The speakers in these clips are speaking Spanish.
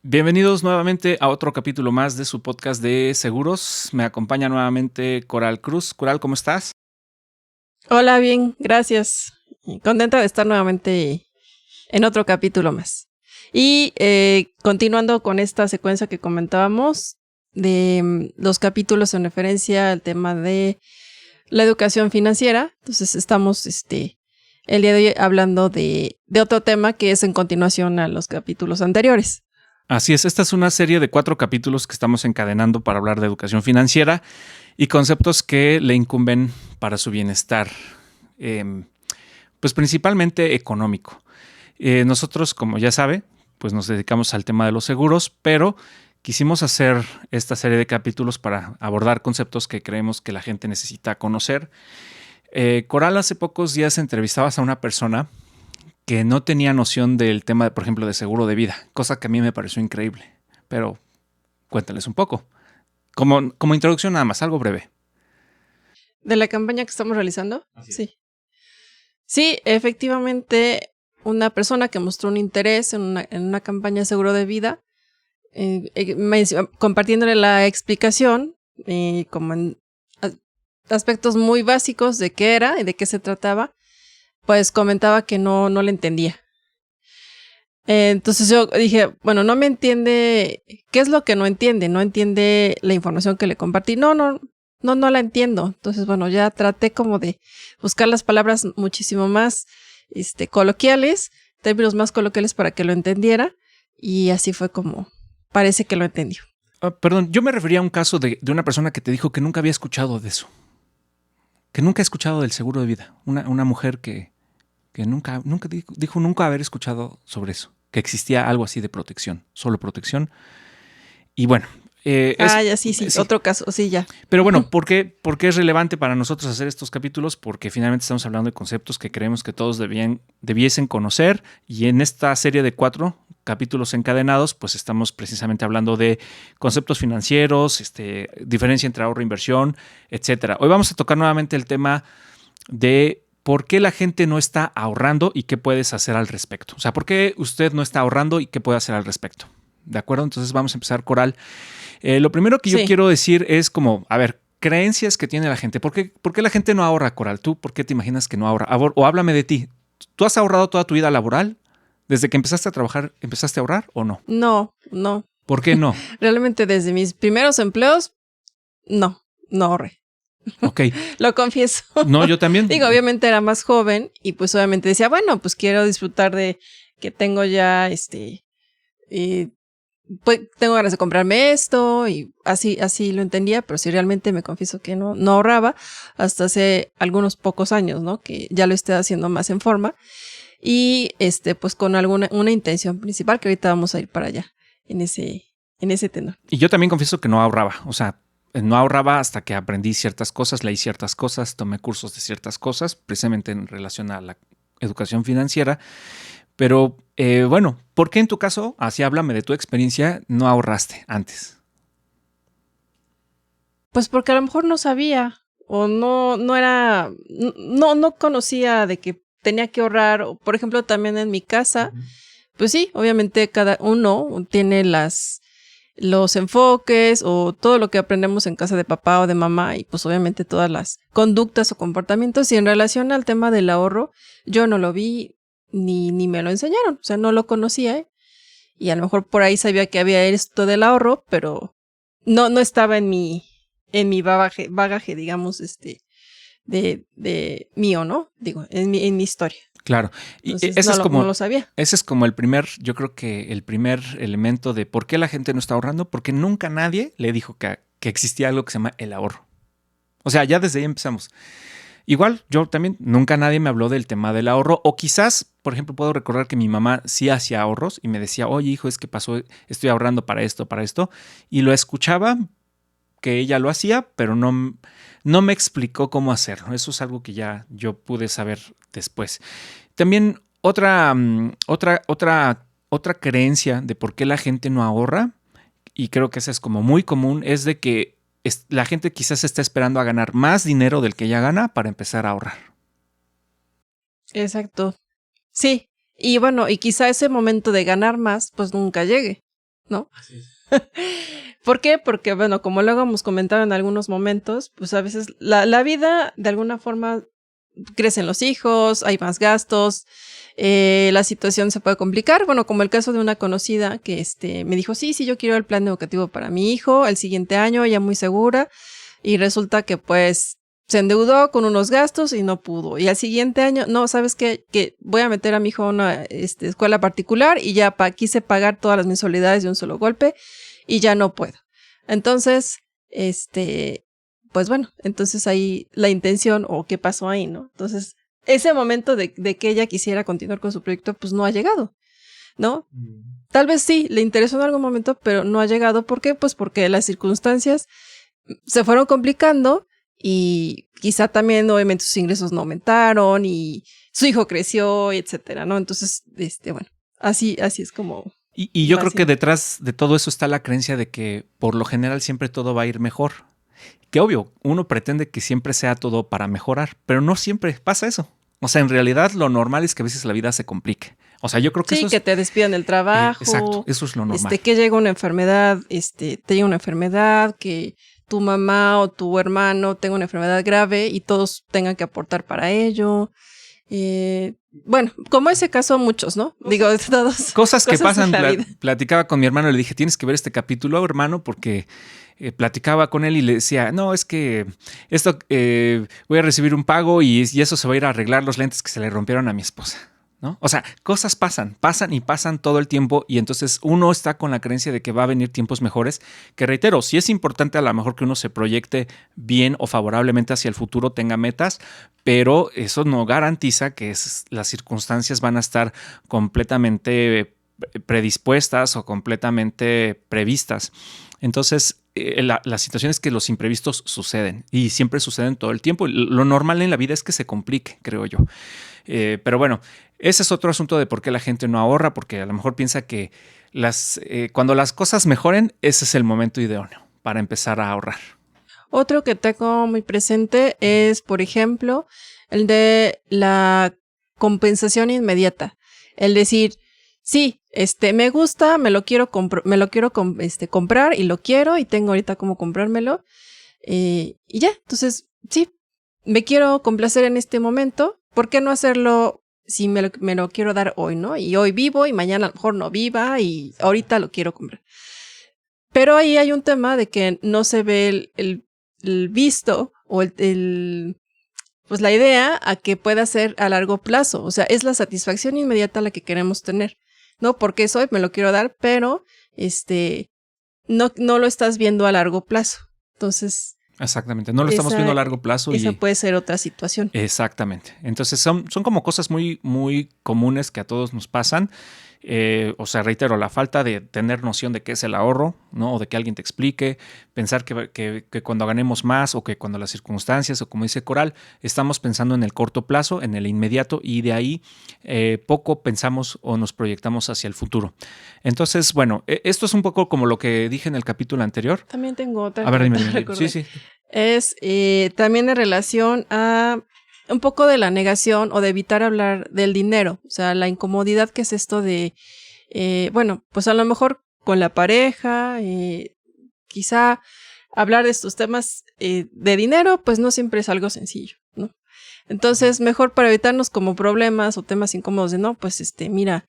Bienvenidos nuevamente a otro capítulo más de su podcast de seguros. Me acompaña nuevamente Coral Cruz. Coral, ¿cómo estás? Hola, bien, gracias. Y contenta de estar nuevamente en otro capítulo más. Y continuando con esta secuencia que comentábamos de los capítulos en referencia al tema de la educación financiera. Entonces estamos el día de hoy hablando de otro tema que es en continuación a los capítulos anteriores. Así es, esta es una serie de 4 capítulos que estamos encadenando para hablar de educación financiera y conceptos que le incumben para su bienestar, pues principalmente económico. Nosotros, como ya sabe, pues nos dedicamos al tema de los seguros, pero quisimos hacer esta serie de capítulos para abordar conceptos que creemos que la gente necesita conocer. Coral, hace pocos días entrevistabas a una persona que no tenía noción del tema, por ejemplo, de seguro de vida, cosa que a mí me pareció increíble. Pero cuéntales un poco. Como introducción nada más, algo breve. ¿De la campaña que estamos realizando? Así es. Sí. Sí, efectivamente, una persona que mostró un interés en una campaña de seguro de vida, compartiéndole la explicación, como en aspectos muy básicos de qué era y de qué se trataba, pues comentaba que no le entendía. Entonces yo dije, bueno, no me entiende, ¿qué es lo que no entiende? No entiende la información que le compartí. No la entiendo. Entonces, bueno, ya traté como de buscar las palabras muchísimo más coloquiales, términos más coloquiales para que lo entendiera, y así fue como parece que lo entendió. Perdón, yo me refería a un caso de una persona que te dijo que nunca había escuchado de eso. Que nunca ha escuchado del seguro de vida. Una mujer que nunca dijo nunca haber escuchado sobre eso. Que existía algo así de protección, solo protección. Y bueno, Ya sí, sí. Otro caso, sí, ya. Pero bueno, ¿por qué es relevante para nosotros hacer estos capítulos? Porque finalmente estamos hablando de conceptos que creemos que todos debiesen conocer, y en esta serie de 4 capítulos encadenados, pues estamos precisamente hablando de conceptos financieros, diferencia entre ahorro e inversión, etcétera. Hoy vamos a tocar nuevamente el tema de por qué la gente no está ahorrando y qué puedes hacer al respecto. O sea, ¿por qué usted no está ahorrando y qué puede hacer al respecto? ¿De acuerdo? Entonces vamos a empezar, Coral. Lo primero que yo quiero decir es como, a ver, creencias que tiene la gente. ¿Por qué la gente no ahorra, Coral? ¿Tú por qué te imaginas que no ahorra? O háblame de ti. ¿Tú has ahorrado toda tu vida laboral? ¿Desde que empezaste a trabajar, empezaste a ahorrar o no? No. ¿Por qué no? Realmente desde mis primeros empleos, no ahorré. Ok. Lo confieso. No, yo también. Digo, obviamente era más joven y pues obviamente decía, bueno, pues quiero disfrutar de que tengo ya pues tengo ganas de comprarme esto y así lo entendía, pero sí realmente me confieso que no ahorraba hasta hace algunos pocos años, ¿no? Que ya lo estoy haciendo más en forma y pues con una intención principal que ahorita vamos a ir para allá en ese tenor. Y yo también confieso que no ahorraba, o sea, no ahorraba hasta que aprendí ciertas cosas, leí ciertas cosas, tomé cursos de ciertas cosas, precisamente en relación a la educación financiera. Pero bueno, ¿por qué en tu caso, así háblame de tu experiencia, no ahorraste antes? Pues porque a lo mejor no sabía o no era, no conocía de que tenía que ahorrar. O, por ejemplo, también en mi casa, pues sí, obviamente cada uno tiene los enfoques o todo lo que aprendemos en casa de papá o de mamá y pues obviamente todas las conductas o comportamientos. Y en relación al tema del ahorro, yo no lo vi ni me lo enseñaron, o sea, no lo conocía, y a lo mejor por ahí sabía que había esto del ahorro, pero no estaba en mi bagaje, digamos, de mío, ¿no? Digo, en mi historia. Claro, y Entonces, ese es como, no lo sabía. ese es como yo creo que el primer elemento de por qué la gente no está ahorrando, porque nunca nadie le dijo que existía algo que se llama el ahorro. O sea, ya desde ahí empezamos. Igual, yo también, nunca nadie me habló del tema del ahorro, o quizás, por ejemplo, puedo recordar que mi mamá sí hacía ahorros y me decía, oye, hijo, es que pasó, estoy ahorrando para esto, y lo escuchaba, que ella lo hacía, pero no me explicó cómo hacerlo. Eso es algo que ya yo pude saber después. También otra creencia de por qué la gente no ahorra, y creo que esa es como muy común, es de que la gente quizás está esperando a ganar más dinero del que ya gana para empezar a ahorrar. Exacto. Sí. Y bueno, y quizá ese momento de ganar más, pues nunca llegue, ¿no? Sí. ¿Por qué? Porque, bueno, como luego hemos comentado en algunos momentos, pues a veces la vida de alguna forma crecen los hijos, hay más gastos, la situación se puede complicar. Bueno, como el caso de una conocida que me dijo, sí, yo quiero el plan educativo para mi hijo el siguiente año, ella muy segura, y resulta que pues se endeudó con unos gastos y no pudo. Y al siguiente año, no, ¿sabes qué? Que voy a meter a mi hijo a una escuela particular y ya quise pagar todas las mensualidades de un solo golpe y ya no puedo. Entonces, pues bueno, entonces ahí la intención o qué pasó ahí, ¿no? Entonces, ese momento de que ella quisiera continuar con su proyecto, pues no ha llegado, ¿no? Tal vez sí, le interesó en algún momento, pero no ha llegado. ¿Por qué? Pues porque las circunstancias se fueron complicando y quizá también obviamente sus ingresos no aumentaron y su hijo creció, etcétera, ¿no? Entonces, bueno, así es como... Y yo creo que detrás de todo eso está la creencia de que por lo general siempre todo va a ir mejor. Que obvio, uno pretende que siempre sea todo para mejorar, pero no siempre pasa eso. O sea, en realidad lo normal es que a veces la vida se complique. O sea, yo creo que sí, eso es... que te despidan del trabajo. Exacto, eso es lo normal. Que llega una enfermedad, te llega una enfermedad, que tu mamá o tu hermano tenga una enfermedad grave y todos tengan que aportar para ello. Bueno, como ese caso muchos, ¿no? Digo, de todos. Cosas que pasan. Platicaba con mi hermano y le dije, tienes que ver este capítulo, hermano, porque platicaba con él y le decía, no, es que esto voy a recibir un pago y eso se va a ir a arreglar los lentes que se le rompieron a mi esposa, ¿no? O sea, cosas pasan y pasan todo el tiempo y entonces uno está con la creencia de que va a venir tiempos mejores, que reitero, sí es importante a lo mejor que uno se proyecte bien o favorablemente hacia el futuro, tenga metas, pero eso no garantiza que las circunstancias van a estar completamente predispuestas o completamente previstas. Entonces, la situación es que los imprevistos suceden y siempre suceden todo el tiempo. Lo normal en la vida es que se complique, creo yo. Pero bueno, ese es otro asunto de por qué la gente no ahorra, porque a lo mejor piensa que cuando las cosas mejoren, ese es el momento idóneo para empezar a ahorrar. Otro que tengo muy presente es, por ejemplo, el de la compensación inmediata. El decir, sí, me gusta, me lo quiero comprar y lo quiero y tengo ahorita cómo comprármelo. Y ya, entonces, sí, me quiero complacer en este momento. ¿Por qué no hacerlo si me lo quiero dar hoy, no? Y hoy vivo y mañana a lo mejor no viva y ahorita lo quiero comprar. Pero ahí hay un tema de que no se ve el visto o pues la idea a que pueda ser a largo plazo. O sea, es la satisfacción inmediata la que queremos tener. No, porque es hoy, me lo quiero dar, pero no lo estás viendo a largo plazo. Entonces... Exactamente, no lo estamos viendo a largo plazo. Esa puede ser otra situación. Exactamente. Entonces son como cosas muy, muy comunes que a todos nos pasan. O sea, reitero, la falta de tener noción de qué es el ahorro, ¿no? O de que alguien te explique, pensar que cuando ganemos más o que cuando las circunstancias, o como dice Coral, estamos pensando en el corto plazo, en el inmediato, y de ahí poco pensamos o nos proyectamos hacia el futuro. Entonces, bueno, esto es un poco como lo que dije en el capítulo anterior. También tengo otra. A ver, dime. Sí. Es también en relación a un poco de la negación o de evitar hablar del dinero, o sea, la incomodidad que es esto de, bueno, pues a lo mejor con la pareja, quizá hablar de estos temas de dinero, pues no siempre es algo sencillo, ¿no? Entonces, mejor para evitarnos como problemas o temas incómodos de, no, pues mira,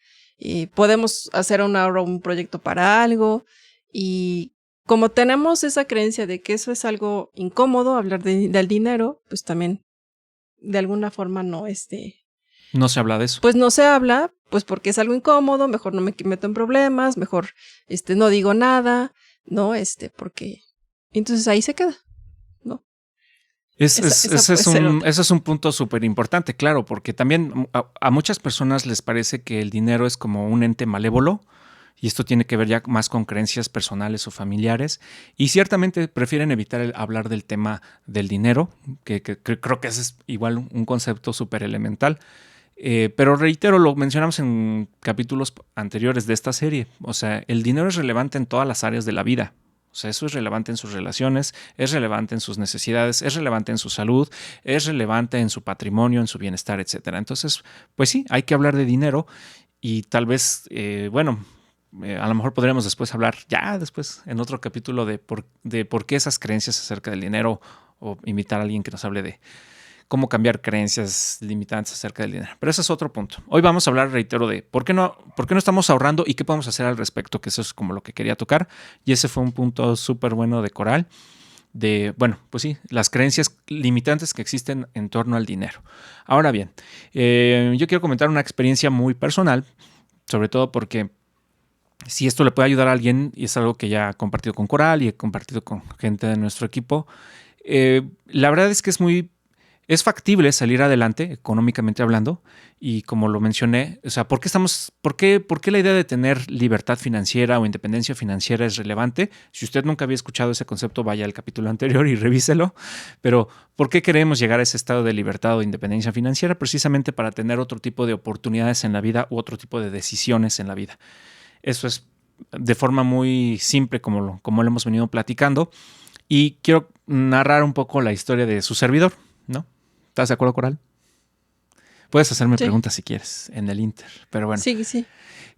podemos hacer un ahorro, un proyecto para algo, y como tenemos esa creencia de que eso es algo incómodo, hablar del dinero, pues también de alguna forma no no se habla de eso. Pues no se habla, pues porque es algo incómodo, mejor no me meto en problemas, mejor no digo nada, ¿no? Porque entonces ahí se queda, ¿no? Ese es un punto súper importante, claro, porque también a muchas personas les parece que el dinero es como un ente malévolo. Y esto tiene que ver ya más con creencias personales o familiares. Y ciertamente prefieren evitar hablar del tema del dinero, que creo que ese es igual un concepto súper elemental. Pero reitero, lo mencionamos en capítulos anteriores de esta serie. O sea, el dinero es relevante en todas las áreas de la vida. O sea, eso es relevante en sus relaciones, es relevante en sus necesidades, es relevante en su salud, es relevante en su patrimonio, en su bienestar, etc. Entonces, pues sí, hay que hablar de dinero y tal vez, bueno... A lo mejor podríamos después hablar, ya después, en otro capítulo, de por qué esas creencias acerca del dinero, o invitar a alguien que nos hable de cómo cambiar creencias limitantes acerca del dinero. Pero ese es otro punto. Hoy vamos a hablar, reitero, de por qué no estamos ahorrando y qué podemos hacer al respecto, que eso es como lo que quería tocar. Y ese fue un punto súper bueno de Coral, de, bueno, pues sí, las creencias limitantes que existen en torno al dinero. Ahora bien, yo quiero comentar una experiencia muy personal, sobre todo porque si esto le puede ayudar a alguien, y es algo que ya he compartido con Coral y he compartido con gente de nuestro equipo, la verdad es que es factible salir adelante, económicamente hablando, y como lo mencioné, o sea, ¿por qué la idea de tener libertad financiera o independencia financiera es relevante? Si usted nunca había escuchado ese concepto, vaya al capítulo anterior y revíselo. Pero, ¿por qué queremos llegar a ese estado de libertad o independencia financiera? Precisamente para tener otro tipo de oportunidades en la vida u otro tipo de decisiones en la vida. Eso es de forma muy simple, como lo hemos venido platicando. Y quiero narrar un poco la historia de su servidor, ¿no? ¿Estás de acuerdo, Coral? Puedes hacerme preguntas si quieres en el Inter, pero bueno. Sí.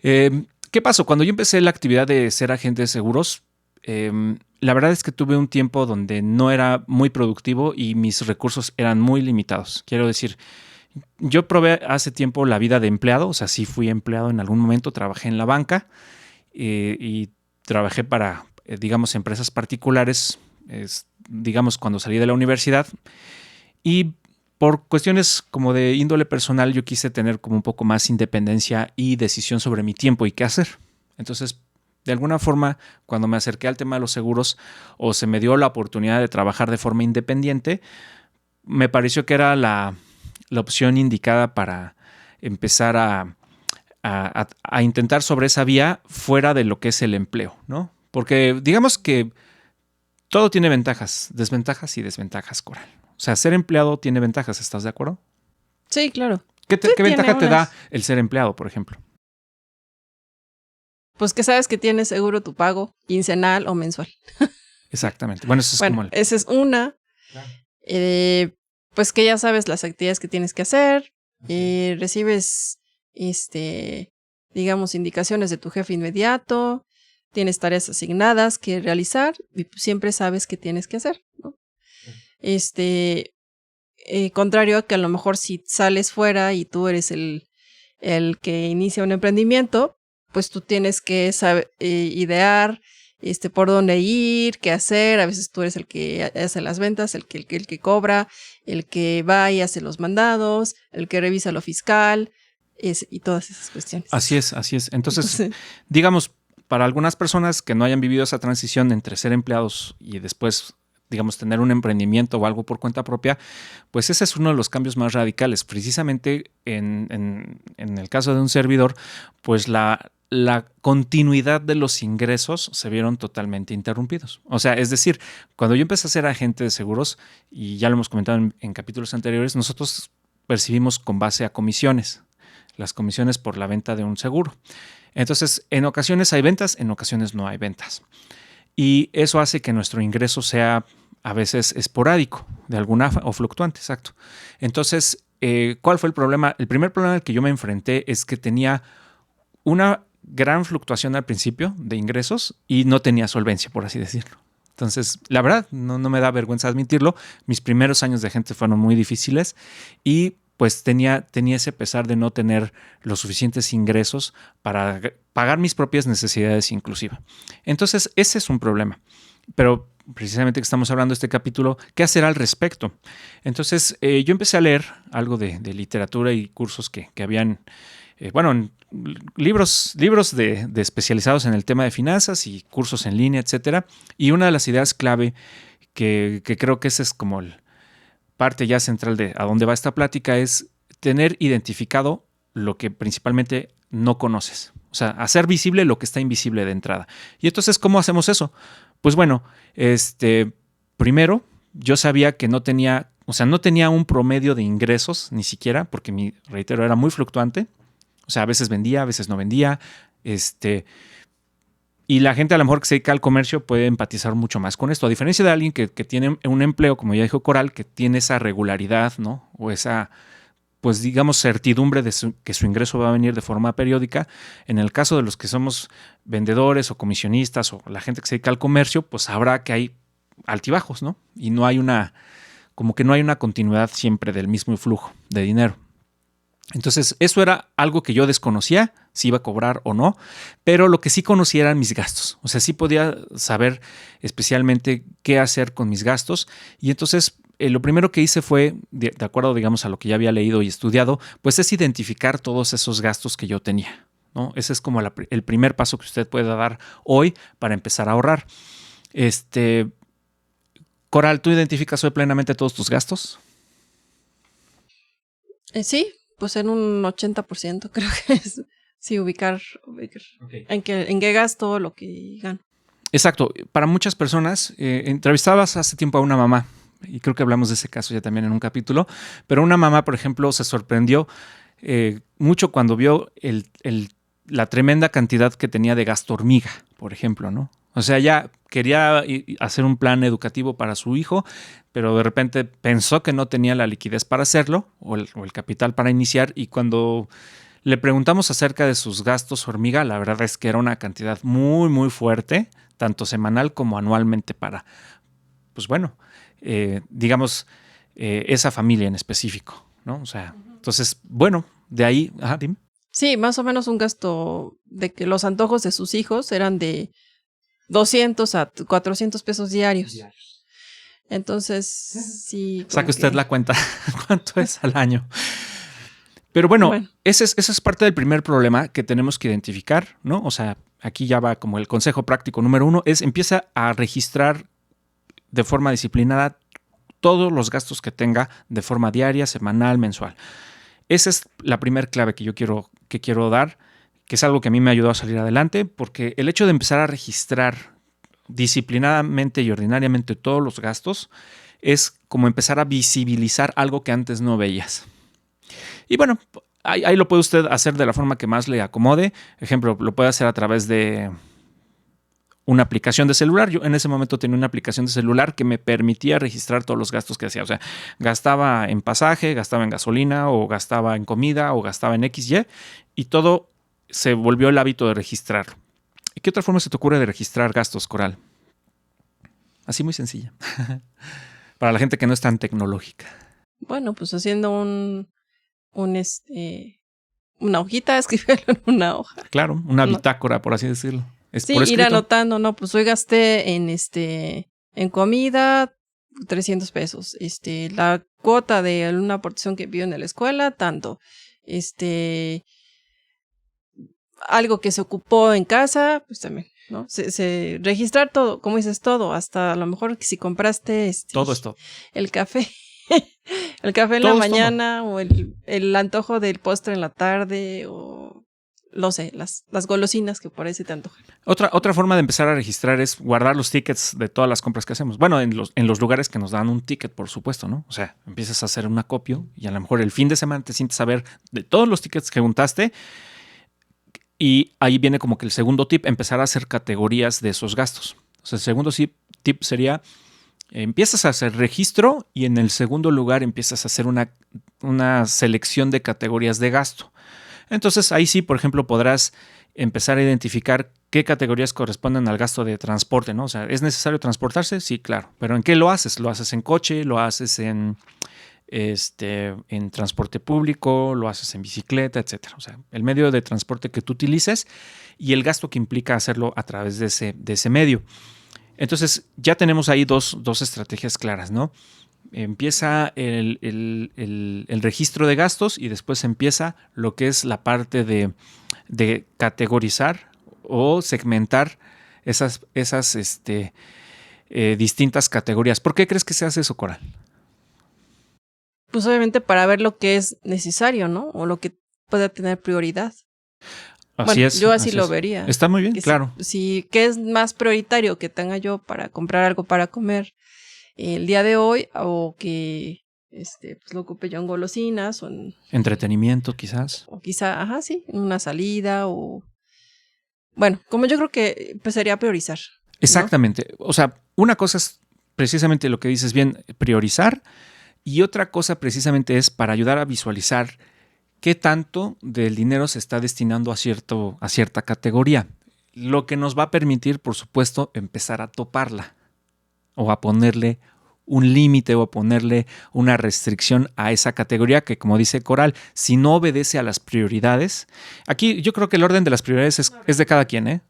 ¿Qué pasó? Cuando yo empecé la actividad de ser agente de seguros, la verdad es que tuve un tiempo donde no era muy productivo y mis recursos eran muy limitados. Quiero decir, yo probé hace tiempo la vida de empleado, o sea, sí fui empleado en algún momento, trabajé en la banca y trabajé para, digamos, empresas particulares, digamos, cuando salí de la universidad. Y por cuestiones como de índole personal, yo quise tener como un poco más independencia y decisión sobre mi tiempo y qué hacer. Entonces, de alguna forma, cuando me acerqué al tema de los seguros o se me dio la oportunidad de trabajar de forma independiente, me pareció que era la opción indicada para empezar a intentar sobre esa vía fuera de lo que es el empleo, ¿no? Porque digamos que todo tiene ventajas, desventajas y desventajas, Coral. O sea, ser empleado tiene ventajas, ¿estás de acuerdo? Sí, claro. ¿Qué ventaja te da el ser empleado, por ejemplo? Pues que sabes que tienes seguro tu pago quincenal o mensual. Exactamente. Bueno, eso es como esa es una. Claro. Pues que ya sabes las actividades que tienes que hacer. Recibes, digamos, indicaciones de tu jefe inmediato. Tienes tareas asignadas que realizar y siempre sabes qué tienes que hacer, ¿no? Contrario a que a lo mejor si sales fuera y tú eres el que inicia un emprendimiento, pues tú tienes que saber, idear por dónde ir, qué hacer. A veces tú eres el que hace las ventas, el que cobra, el que va y hace los mandados, el que revisa lo fiscal y todas esas cuestiones. Así es. Entonces, sí, digamos, para algunas personas que no hayan vivido esa transición entre ser empleados y después, digamos, tener un emprendimiento o algo por cuenta propia, pues ese es uno de los cambios más radicales. Precisamente en el caso de un servidor, pues la continuidad de los ingresos se vieron totalmente interrumpidos. O sea, es decir, cuando yo empecé a ser agente de seguros, y ya lo hemos comentado en capítulos anteriores, nosotros percibimos con base a comisiones, las comisiones por la venta de un seguro. Entonces, en ocasiones hay ventas, en ocasiones no hay ventas. Y eso hace que nuestro ingreso sea a veces esporádico, o fluctuante, exacto. Entonces, ¿cuál fue el problema? El primer problema al que yo me enfrenté es que tenía una gran fluctuación al principio de ingresos y no tenía solvencia, por así decirlo. Entonces, la verdad, no me da vergüenza admitirlo. Mis primeros años de agente fueron muy difíciles y pues tenía ese pesar de no tener los suficientes ingresos para pagar mis propias necesidades inclusive. Entonces, ese es un problema. Pero precisamente que estamos hablando de este capítulo, ¿qué hacer al respecto? Entonces, yo empecé a leer algo de literatura y cursos que habían, libros de especializados en el tema de finanzas y cursos en línea, etcétera. Y una de las ideas clave que creo que esa es como parte ya central de a dónde va esta plática es tener identificado lo que principalmente no conoces. O sea, hacer visible lo que está invisible de entrada. Y entonces, ¿cómo hacemos eso? Pues bueno, primero yo sabía que no tenía un promedio de ingresos ni siquiera, porque reitero, era muy fluctuante. O sea, a veces vendía, a veces no vendía. Y la gente a lo mejor que se dedica al comercio puede empatizar mucho más con esto. A diferencia de alguien que tiene un empleo, como ya dijo Coral, que tiene esa regularidad, ¿no? O esa pues digamos, certidumbre de que su ingreso va a venir de forma periódica. En el caso de los que somos vendedores o comisionistas o la gente que se dedica al comercio, pues sabrá que hay altibajos, ¿no? Y no hay como que no hay una continuidad siempre del mismo flujo de dinero. Entonces, eso era algo que yo desconocía, si iba a cobrar o no, pero lo que sí conocía eran mis gastos. O sea, sí podía saber especialmente qué hacer con mis gastos. Y entonces, lo primero que hice fue, de acuerdo, digamos, a lo que ya había leído y estudiado, pues es identificar todos esos gastos que yo tenía, ¿no? Ese es como el primer paso que usted puede dar hoy para empezar a ahorrar. Coral, ¿tú identificas hoy plenamente todos tus gastos? Sí, pues en un 80% creo que es. Sí, ubicar okay. en qué gasto lo que gano. Exacto. Para muchas personas, entrevistabas hace tiempo a una mamá, y creo que hablamos de ese caso ya también en un capítulo, pero una mamá, por ejemplo, se sorprendió mucho cuando vio la tremenda cantidad que tenía de gasto hormiga, por ejemplo, ¿no? O sea, ya quería hacer un plan educativo para su hijo, pero de repente pensó que no tenía la liquidez para hacerlo o el capital para iniciar, y cuando le preguntamos acerca de sus gastos hormiga, la verdad es que era una cantidad muy, muy fuerte, tanto semanal como anualmente para, pues bueno, digamos, esa familia en específico, ¿no? O sea, entonces, bueno, de ahí, dime. Sí, más o menos un gasto de que los antojos de sus hijos eran de 200 a 400 pesos diarios. Entonces, sí. Saque usted la cuenta, ¿cuánto es al año? Pero bueno, ese es parte del primer problema que tenemos que identificar, ¿no? O sea, aquí ya va como el consejo práctico número 1, es empieza a registrar de forma disciplinada todos los gastos que tenga de forma diaria, semanal, mensual. Esa es la primera clave que yo quiero dar, que es algo que a mí me ayudó a salir adelante, porque el hecho de empezar a registrar disciplinadamente y ordinariamente todos los gastos es como empezar a visibilizar algo que antes no veías. Y bueno, ahí lo puede usted hacer de la forma que más le acomode. Ejemplo, lo puede hacer a través de una aplicación de celular. Yo en ese momento tenía una aplicación de celular que me permitía registrar todos los gastos que hacía. O sea, gastaba en pasaje, gastaba en gasolina, o gastaba en comida, o gastaba en XY, y todo se volvió el hábito de registrarlo. ¿Y qué otra forma se te ocurre de registrar gastos, Coral? Así muy sencilla. Para la gente que no es tan tecnológica. Bueno, pues haciendo una hojita, escribirlo en una hoja. Claro, una bitácora, por así decirlo. Sí, ir anotando, no, pues hoy gasté en comida 300 pesos. La cuota de una aportación que pido en la escuela, tanto. Algo que se ocupó en casa, pues también, ¿no? Registrar todo, como dices, todo, hasta a lo mejor que si compraste todo esto. El café. El café en la mañana, o el antojo del postre en la tarde, o no sé, las golosinas que por ahí se te antojan. Otra forma de empezar a registrar es guardar los tickets de todas las compras que hacemos. Bueno, en los lugares que nos dan un ticket, por supuesto, ¿no? O sea, empiezas a hacer un acopio y a lo mejor el fin de semana te sientes a ver de todos los tickets que juntaste, y ahí viene como que el segundo tip, empezar a hacer categorías de esos gastos. O sea, el segundo tip sería: empiezas a hacer registro y en el segundo lugar empiezas a hacer una selección de categorías de gasto. Entonces ahí sí, por ejemplo, podrás empezar a identificar qué categorías corresponden al gasto de transporte, ¿no? O sea, ¿es necesario transportarse? Sí, claro. ¿Pero en qué lo haces? ¿Lo haces en coche? ¿Lo haces en transporte público? ¿Lo haces en bicicleta? Etcétera. O sea, el medio de transporte que tú utilices y el gasto que implica hacerlo a través de ese medio. Entonces ya tenemos ahí dos estrategias claras, ¿no? Empieza el registro de gastos y después empieza lo que es la parte de categorizar o segmentar esas distintas categorías. ¿Por qué crees que se hace eso, Coral? Pues obviamente para ver lo que es necesario, ¿no? O lo que pueda tener prioridad. Así es. Yo así lo vería. Está muy bien, claro. Si ¿qué es más prioritario que tenga yo para comprar algo para comer el día de hoy, o que pues lo ocupe yo en golosinas o en entretenimiento quizás? O quizá, sí, en una salida, o bueno, como yo creo que pues sería priorizar. Exactamente. ¿No? O sea, una cosa es precisamente lo que dices bien, priorizar, Y otra cosa precisamente es para ayudar a visualizar qué tanto del dinero se está destinando a cierta categoría. Lo que nos va a permitir, por supuesto, empezar a toparla o a ponerle un límite o a ponerle una restricción a esa categoría que, como dice Coral, si no obedece a las prioridades. Aquí yo creo que el orden de las prioridades es de cada quien, ¿eh?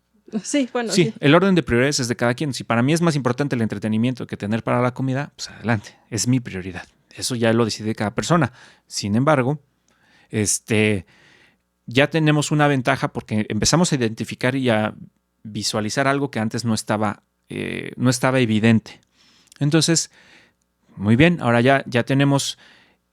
Sí, bueno, Sí, sí. el orden de prioridades es de cada quien. Si para mí es más importante el entretenimiento que tener para la comida, pues adelante, es mi prioridad. Eso ya lo decide cada persona. Sin embargo, ya tenemos una ventaja porque empezamos a identificar y a visualizar algo que antes no estaba evidente. Entonces, muy bien, ahora ya tenemos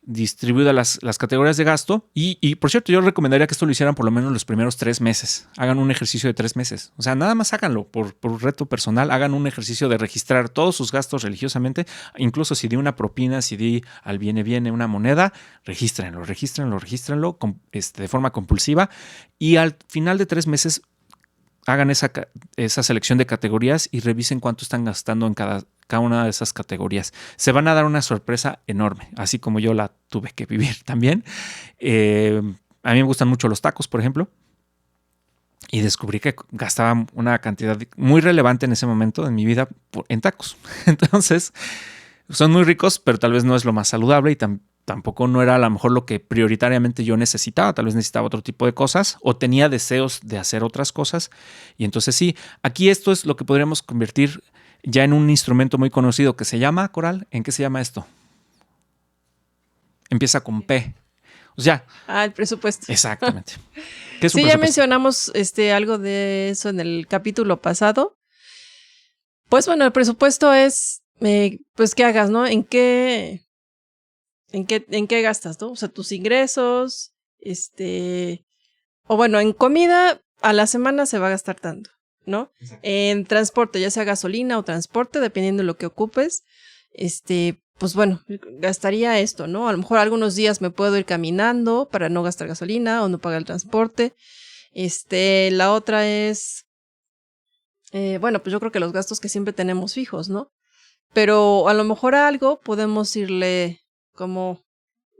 distribuidas las categorías de gasto y por cierto, yo recomendaría que esto lo hicieran por lo menos los primeros 3 meses. Hagan un ejercicio de 3 meses. O sea, nada más háganlo por reto personal. Hagan un ejercicio de registrar todos sus gastos religiosamente. Incluso si di una propina, si di al viene una moneda, regístrenlo de forma compulsiva. Y al final de 3 meses hagan esa selección de categorías y revisen cuánto están gastando en cada una de esas categorías. Se van a dar una sorpresa enorme, así como yo la tuve que vivir también. A mí me gustan mucho los tacos, por ejemplo, y descubrí que gastaba una cantidad muy relevante en ese momento en mi vida en tacos. Entonces, son muy ricos, pero tal vez no es lo más saludable y tampoco no era a lo mejor lo que prioritariamente yo necesitaba. Tal vez necesitaba otro tipo de cosas o tenía deseos de hacer otras cosas. Y entonces sí, aquí esto es lo que podríamos convertir ya en un instrumento muy conocido que se llama, Coral. ¿En qué se llama esto? Empieza con P. O sea, el presupuesto. Exactamente. ¿Qué es un Sí, presupuesto? ya mencionamos algo de eso en el capítulo pasado. Pues bueno, el presupuesto es, pues, ¿qué hagas, no? ¿En qué gastas, no? O sea, tus ingresos, o bueno, en comida a la semana se va a gastar tanto, ¿no? Exacto. En transporte, ya sea gasolina o transporte, dependiendo de lo que ocupes, pues bueno, gastaría esto, ¿no? A lo mejor algunos días me puedo ir caminando para no gastar gasolina o no pagar el transporte. La otra es, bueno, pues yo creo que los gastos que siempre tenemos fijos, ¿no? Pero a lo mejor a algo podemos irle como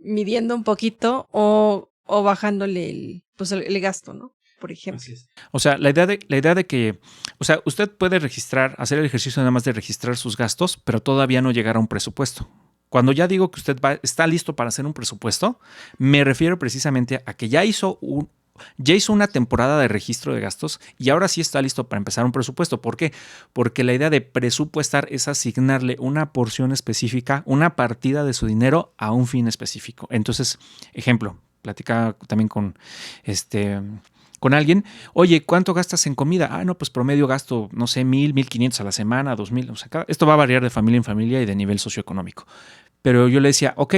midiendo un poquito o bajándole el gasto, ¿no? Por ejemplo. O sea, la idea de que, o sea, usted puede hacer el ejercicio nada más de registrar sus gastos, pero todavía no llegar a un presupuesto. Cuando ya digo que usted está listo para hacer un presupuesto, me refiero precisamente a que ya hizo una temporada de registro de gastos y ahora sí está listo para empezar un presupuesto. ¿Por qué? Porque la idea de presupuestar es asignarle una porción específica, una partida de su dinero a un fin específico. Entonces, ejemplo, platicaba también con alguien, oye, ¿cuánto gastas en comida? No, pues promedio gasto, no sé, 1,000, 1,500 a la semana, 2,000. O sea, esto va a variar de familia en familia y de nivel socioeconómico. Pero yo le decía, ok,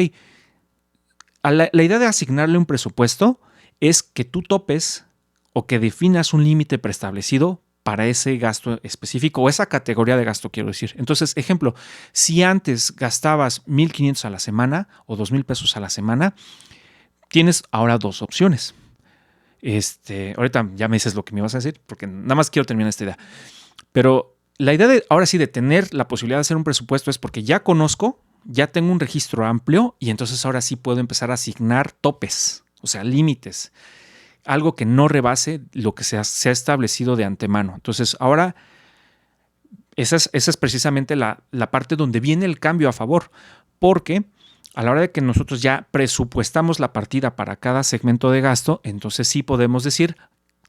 la idea de asignarle un presupuesto es que tú topes o que definas un límite preestablecido para ese gasto específico o esa categoría de gasto, quiero decir. Entonces, ejemplo, si antes gastabas 1,500 a la semana o 2,000 pesos a la semana, tienes ahora 2 opciones. Ahorita ya me dices lo que me ibas a decir, porque nada más quiero terminar esta idea. Pero la idea de ahora sí de tener la posibilidad de hacer un presupuesto es porque ya conozco, ya tengo un registro amplio y entonces ahora sí puedo empezar a asignar topes, o sea, límites, algo que no rebase lo que se ha establecido de antemano. Entonces ahora esa es precisamente la parte donde viene el cambio a favor, porque a la hora de que nosotros ya presupuestamos la partida para cada segmento de gasto, entonces sí podemos decir,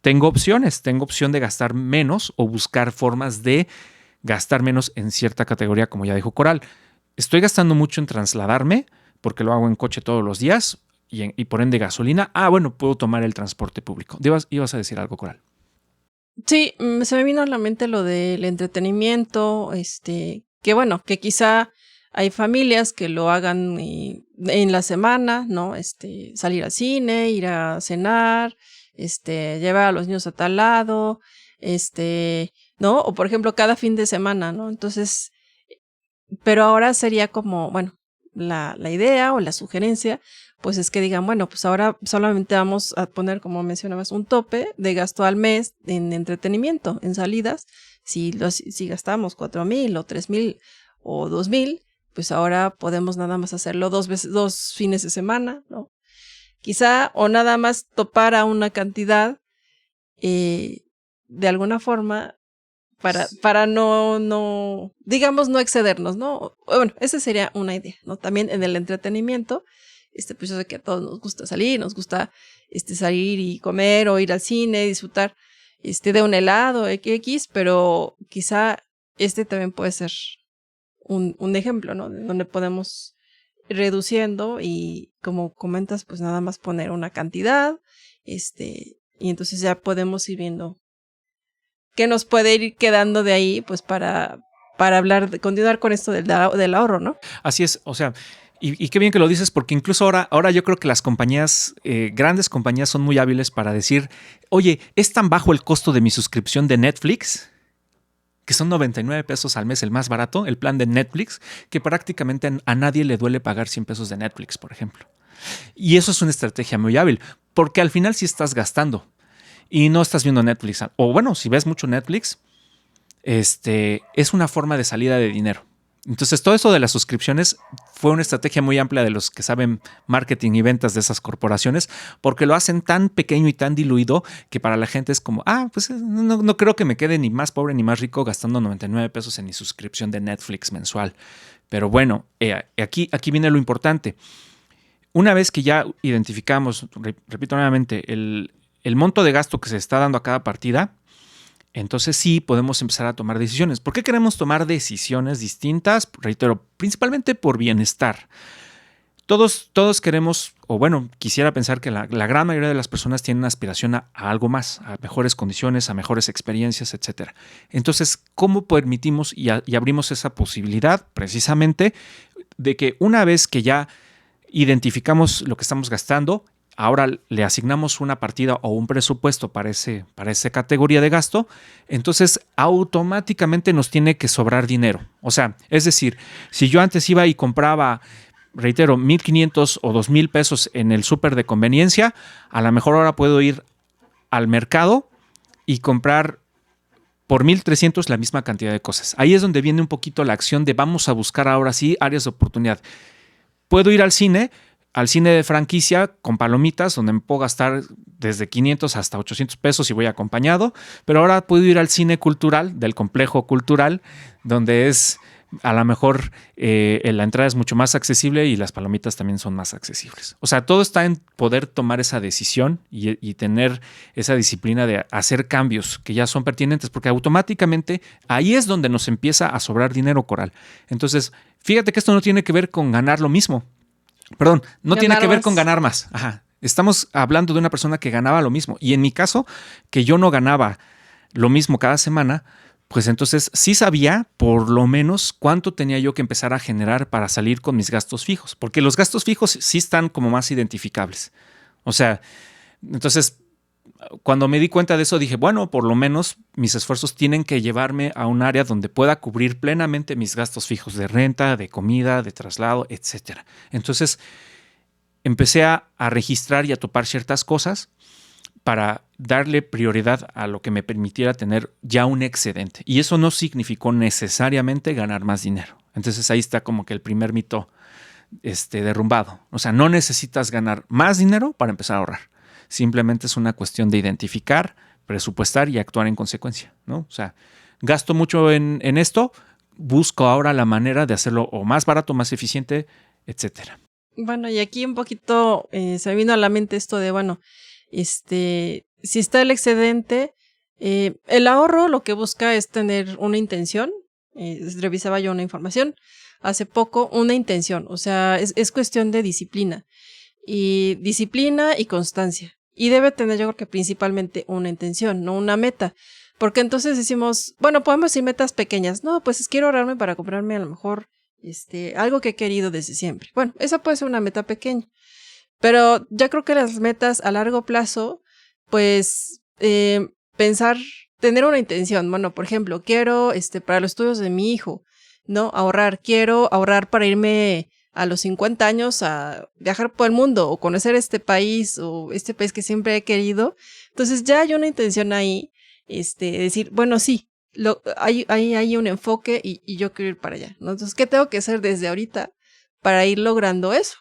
tengo opción de gastar menos o buscar formas de gastar menos en cierta categoría, como ya dijo Coral. Estoy gastando mucho en trasladarme porque lo hago en coche todos los días y por ende gasolina. Bueno, puedo tomar el transporte público. Ibas a decir algo, Coral. Sí, se me vino a la mente lo del entretenimiento, que bueno, que quizá hay familias que lo hagan en la semana, ¿no? Salir al cine, ir a cenar, llevar a los niños a tal lado, ¿no? O por ejemplo, cada fin de semana, ¿no? Entonces, pero ahora sería como, bueno, la idea o la sugerencia, pues es que digan, bueno, pues ahora solamente vamos a poner, como mencionabas, un tope de gasto al mes en entretenimiento, en salidas. Si gastamos 4,000 o 3,000 o 2,000, pues ahora podemos nada más hacerlo 2 fines de semana, ¿no? Quizá o nada más topar a una cantidad de alguna forma para no, digamos, no excedernos, ¿no? Bueno, esa sería una idea, ¿no? También en el entretenimiento, pues yo sé que a todos nos gusta salir, nos gusta salir y comer o ir al cine, disfrutar de un helado X, pero quizá también puede ser un ejemplo, ¿no? Donde podemos ir reduciendo y, como comentas, pues nada más poner una cantidad, y entonces ya podemos ir viendo qué nos puede ir quedando de ahí, pues para continuar con esto del ahorro, ¿no? Así es, o sea, y qué bien que lo dices, porque incluso ahora yo creo que las compañías, grandes compañías, son muy hábiles para decir, oye, es tan bajo el costo de mi suscripción de Netflix, que son 99 pesos al mes, el más barato, el plan de Netflix, que prácticamente a nadie le duele pagar 100 pesos de Netflix, por ejemplo. Y eso es una estrategia muy hábil, porque al final sí estás gastando y no estás viendo Netflix. O bueno, si ves mucho Netflix, es una forma de salida de dinero. Entonces, todo eso de las suscripciones fue una estrategia muy amplia de los que saben marketing y ventas de esas corporaciones, porque lo hacen tan pequeño y tan diluido que para la gente es como, pues no creo que me quede ni más pobre ni más rico gastando 99 pesos en mi suscripción de Netflix mensual. Pero bueno, aquí viene lo importante. Una vez que ya identificamos, repito nuevamente, el monto de gasto que se está dando a cada partida, entonces sí podemos empezar a tomar decisiones. ¿Por qué queremos tomar decisiones distintas? Reitero, principalmente por bienestar. Todos queremos, o bueno, quisiera pensar que la gran mayoría de las personas tienen aspiración a algo más, a mejores condiciones, a mejores experiencias, etc. Entonces, ¿cómo permitimos y abrimos esa posibilidad? Precisamente de que una vez que ya identificamos lo que estamos gastando, ahora le asignamos una partida o un presupuesto para esa categoría de gasto, entonces automáticamente nos tiene que sobrar dinero. O sea, es decir, si yo antes iba y compraba, reitero, 1,500 o 2,000 pesos en el súper de conveniencia, a lo mejor ahora puedo ir al mercado y comprar por 1,300 la misma cantidad de cosas. Ahí es donde viene un poquito la acción de vamos a buscar ahora sí áreas de oportunidad. Puedo ir al cine de franquicia con palomitas, donde me puedo gastar desde 500 hasta 800 pesos si voy acompañado, pero ahora puedo ir al cine cultural, del complejo cultural, donde es a lo mejor la entrada es mucho más accesible y las palomitas también son más accesibles. O sea, todo está en poder tomar esa decisión y tener esa disciplina de hacer cambios que ya son pertinentes, porque automáticamente ahí es donde nos empieza a sobrar dinero, Coral. Entonces, fíjate que esto no tiene que ver con ganar lo mismo. Perdón, no tiene que ver con ganar más. Ajá. Estamos hablando de una persona que ganaba lo mismo. Y en mi caso, que yo no ganaba lo mismo cada semana, pues entonces sí sabía por lo menos cuánto tenía yo que empezar a generar para salir con mis gastos fijos. Porque los gastos fijos sí están como más identificables. O sea, entonces cuando me di cuenta de eso dije, bueno, por lo menos mis esfuerzos tienen que llevarme a un área donde pueda cubrir plenamente mis gastos fijos de renta, de comida, de traslado, etc. Entonces empecé a registrar y a topar ciertas cosas para darle prioridad a lo que me permitiera tener ya un excedente. Y eso no significó necesariamente ganar más dinero. Entonces ahí está como que el primer mito derrumbado. O sea, no necesitas ganar más dinero para empezar a ahorrar. Simplemente es una cuestión de identificar, presupuestar y actuar en consecuencia, ¿no? O sea, gasto mucho en esto, busco ahora la manera de hacerlo o más barato, más eficiente, etcétera. Bueno, y aquí un poquito se me vino a la mente esto de, bueno, si está el excedente, el ahorro lo que busca es tener una intención. Revisaba yo una información hace poco, una intención, o sea, es cuestión de disciplina y constancia. Y debe tener, yo creo que principalmente una intención, no una meta. Porque entonces decimos, bueno, podemos decir metas pequeñas. No, pues quiero ahorrarme para comprarme a lo mejor algo que he querido desde siempre. Bueno, esa puede ser una meta pequeña. Pero ya creo que las metas a largo plazo, pues pensar, tener una intención. Bueno, por ejemplo, quiero para los estudios de mi hijo, ¿no? Quiero ahorrar para irme a los 50 años a viajar por el mundo o conocer este país que siempre he querido. Entonces ya hay una intención ahí, decir, bueno, sí, hay un enfoque y yo quiero ir para allá, ¿no? Entonces, ¿qué tengo que hacer desde ahorita para ir logrando eso?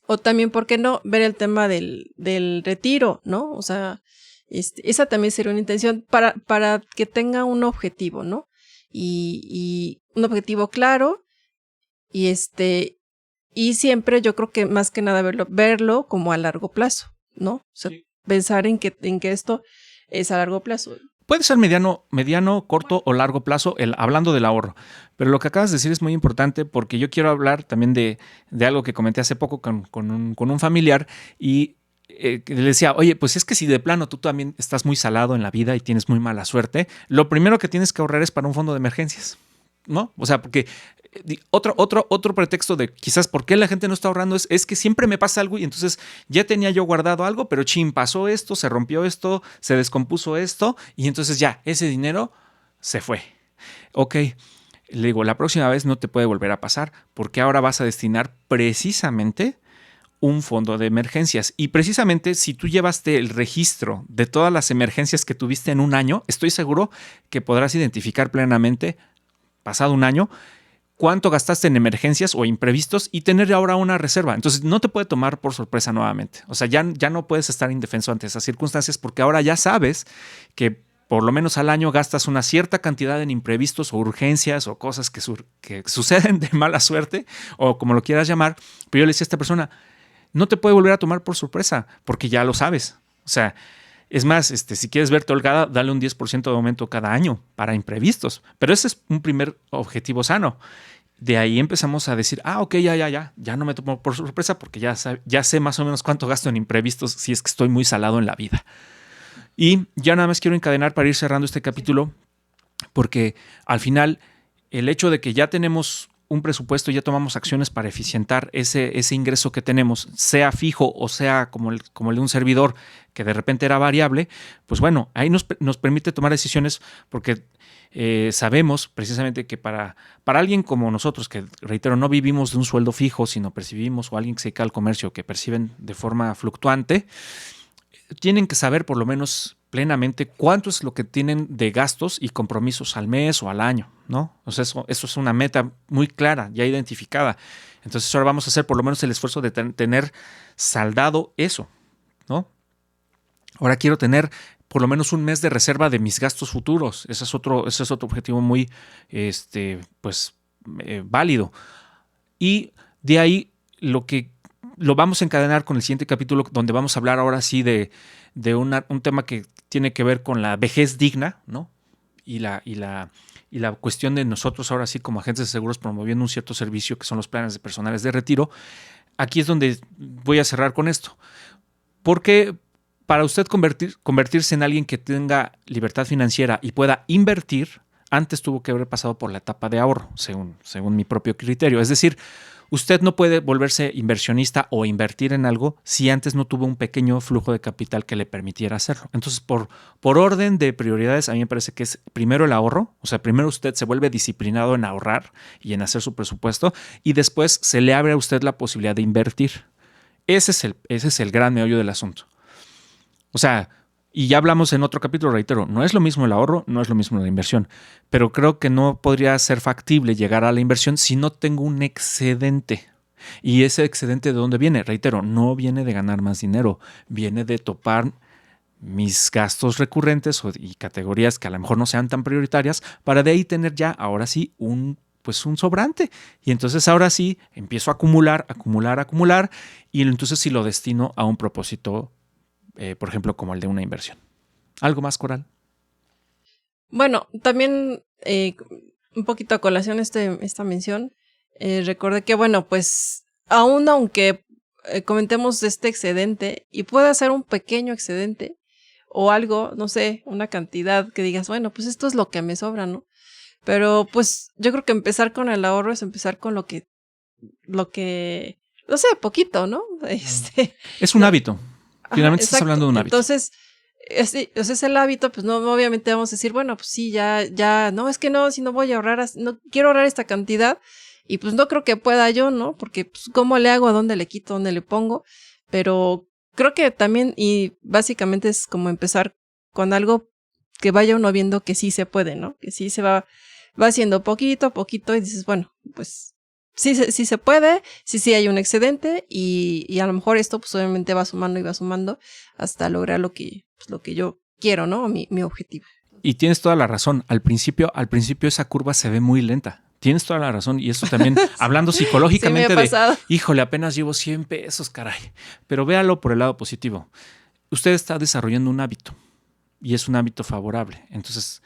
O también, ¿por qué no ver el tema del retiro, ¿no? O sea, esa también sería una intención para que tenga un objetivo, ¿no? Y un objetivo claro y y siempre yo creo que más que nada verlo como a largo plazo, ¿no? O sea, sí, pensar en que esto es a largo plazo. Puede ser mediano, corto o largo plazo, hablando del ahorro. Pero lo que acabas de decir es muy importante porque yo quiero hablar también de algo que comenté hace poco con un familiar y le decía, oye, pues es que si de plano tú también estás muy salado en la vida y tienes muy mala suerte, lo primero que tienes que ahorrar es para un fondo de emergencias, ¿no? O sea, porque otro pretexto de quizás por qué la gente no está ahorrando es que siempre me pasa algo y entonces ya tenía yo guardado algo, pero pasó esto, se rompió esto, se descompuso esto y entonces ya, ese dinero se fue. Ok, le digo, la próxima vez no te puede volver a pasar porque ahora vas a destinar precisamente un fondo de emergencias. Y precisamente si tú llevaste el registro de todas las emergencias que tuviste en un año, estoy seguro que podrás identificar plenamente, pasado un año, cuánto gastaste en emergencias o imprevistos y tener ahora una reserva. Entonces no te puede tomar por sorpresa nuevamente. O sea, ya no puedes estar indefenso ante esas circunstancias porque ahora ya sabes que por lo menos al año gastas una cierta cantidad en imprevistos o urgencias o cosas que suceden de mala suerte o como lo quieras llamar. Pero yo le decía a esta persona, no te puede volver a tomar por sorpresa porque ya lo sabes. O sea, es más, si quieres verte holgada, dale un 10% de aumento cada año para imprevistos. Pero ese es un primer objetivo sano. De ahí empezamos a decir, ok, ya no me tomo por sorpresa porque ya sé más o menos cuánto gasto en imprevistos si es que estoy muy salado en la vida. Y ya nada más quiero encadenar para ir cerrando este capítulo porque al final el hecho de que ya tenemos un presupuesto, ya tomamos acciones para eficientar ese ingreso que tenemos, sea fijo o sea como el de un servidor que de repente era variable, pues bueno, ahí nos permite tomar decisiones porque sabemos precisamente que para alguien como nosotros, que reitero, no vivimos de un sueldo fijo, sino percibimos, o alguien que se dedica al comercio, que perciben de forma fluctuante, tienen que saber por lo menos plenamente cuánto es lo que tienen de gastos y compromisos al mes o al año, ¿no? O sea, eso es una meta muy clara, ya identificada. Entonces ahora vamos a hacer por lo menos el esfuerzo de tener saldado eso, ¿no? Ahora quiero tener por lo menos un mes de reserva de mis gastos futuros. Ese es otro objetivo muy válido. Y de ahí lo vamos a encadenar con el siguiente capítulo, donde vamos a hablar ahora sí de un tema que tiene que ver con la vejez digna, ¿no? Y la cuestión de nosotros ahora sí como agentes de seguros promoviendo un cierto servicio que son los planes de personales de retiro. Aquí es donde voy a cerrar con esto. Porque para usted convertirse en alguien que tenga libertad financiera y pueda invertir, antes tuvo que haber pasado por la etapa de ahorro, según mi propio criterio. Es decir, usted no puede volverse inversionista o invertir en algo si antes no tuvo un pequeño flujo de capital que le permitiera hacerlo. Entonces, por orden de prioridades, a mí me parece que es primero el ahorro, o sea, primero usted se vuelve disciplinado en ahorrar y en hacer su presupuesto y después se le abre a usted la posibilidad de invertir. Ese es el gran meollo del asunto. O sea, y ya hablamos en otro capítulo, reitero, no es lo mismo el ahorro, no es lo mismo la inversión, pero creo que no podría ser factible llegar a la inversión si no tengo un excedente. ¿Y ese excedente de dónde viene? Reitero, no viene de ganar más dinero, viene de topar mis gastos recurrentes y categorías que a lo mejor no sean tan prioritarias para de ahí tener ya, ahora sí, un sobrante. Y entonces ahora sí empiezo a acumular y entonces sí lo destino a un propósito, por ejemplo, como el de una inversión. ¿Algo más, Coral? Bueno, también un poquito a colación esta mención, recordé que, bueno, pues aún aunque comentemos de este excedente y pueda ser un pequeño excedente o algo, no sé, una cantidad que digas, bueno, pues esto es lo que me sobra, ¿no? Pero pues yo creo que empezar con el ahorro es empezar con lo que, no sé, poquito, ¿no? Es un hábito. Finalmente estás hablando de un hábito. Entonces, es el hábito, pues no, obviamente vamos a decir, bueno, pues sí, ya, no, es que no, si no voy a ahorrar, no quiero ahorrar esta cantidad y pues no creo que pueda yo, ¿no? Porque pues cómo le hago, a dónde le quito, dónde le pongo, pero creo que también y básicamente es como empezar con algo que vaya uno viendo que sí se puede, ¿no? Que sí se va haciendo poquito a poquito y dices, bueno, pues sí se puede, sí hay un excedente y a lo mejor esto pues obviamente va sumando y va sumando hasta lograr lo que yo quiero, ¿no? Mi objetivo. Y tienes toda la razón. Al principio esa curva se ve muy lenta. Tienes toda la razón. Y eso también, hablando psicológicamente híjole, apenas llevo 100 pesos, caray. Pero véalo por el lado positivo. Usted está desarrollando un hábito y es un hábito favorable. Entonces,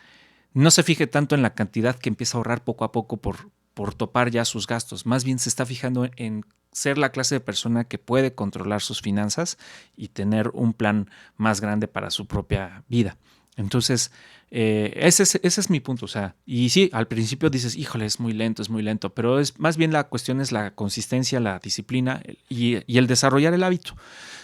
no se fije tanto en la cantidad que empieza a ahorrar poco a poco por topar ya sus gastos. Más bien se está fijando en ser la clase de persona que puede controlar sus finanzas y tener un plan más grande para su propia vida. Entonces, ese es mi punto. O sea, y sí, al principio dices, híjole, es muy lento, pero es más bien la cuestión es la consistencia, la disciplina y el desarrollar el hábito.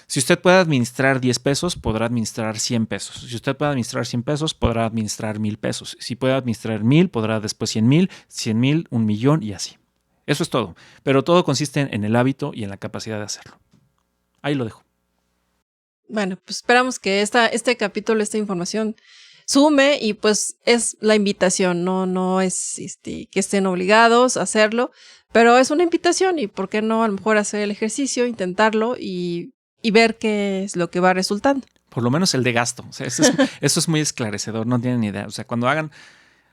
Si usted puede administrar 10 pesos, podrá administrar 100 pesos. Si usted puede administrar 100 pesos, podrá administrar 1,000 pesos. Si puede administrar 1,000, podrá después 100,000, 100,000, 1,000,000 y así. Eso es todo. Pero todo consiste en el hábito y en la capacidad de hacerlo. Ahí lo dejo. Bueno, pues esperamos que este capítulo, esta información sume y pues es la invitación, no es que estén obligados a hacerlo, pero es una invitación y por qué no a lo mejor hacer el ejercicio, intentarlo y ver qué es lo que va resultando. Por lo menos el de gasto. O sea, eso es muy esclarecedor, no tienen ni idea. O sea, cuando hagan,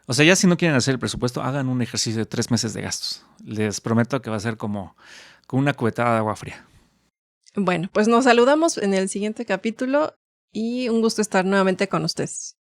o sea, ya si no quieren hacer el presupuesto, hagan un ejercicio de 3 meses de gastos. Les prometo que va a ser como una cubetada de agua fría. Bueno, pues nos saludamos en el siguiente capítulo y un gusto estar nuevamente con ustedes.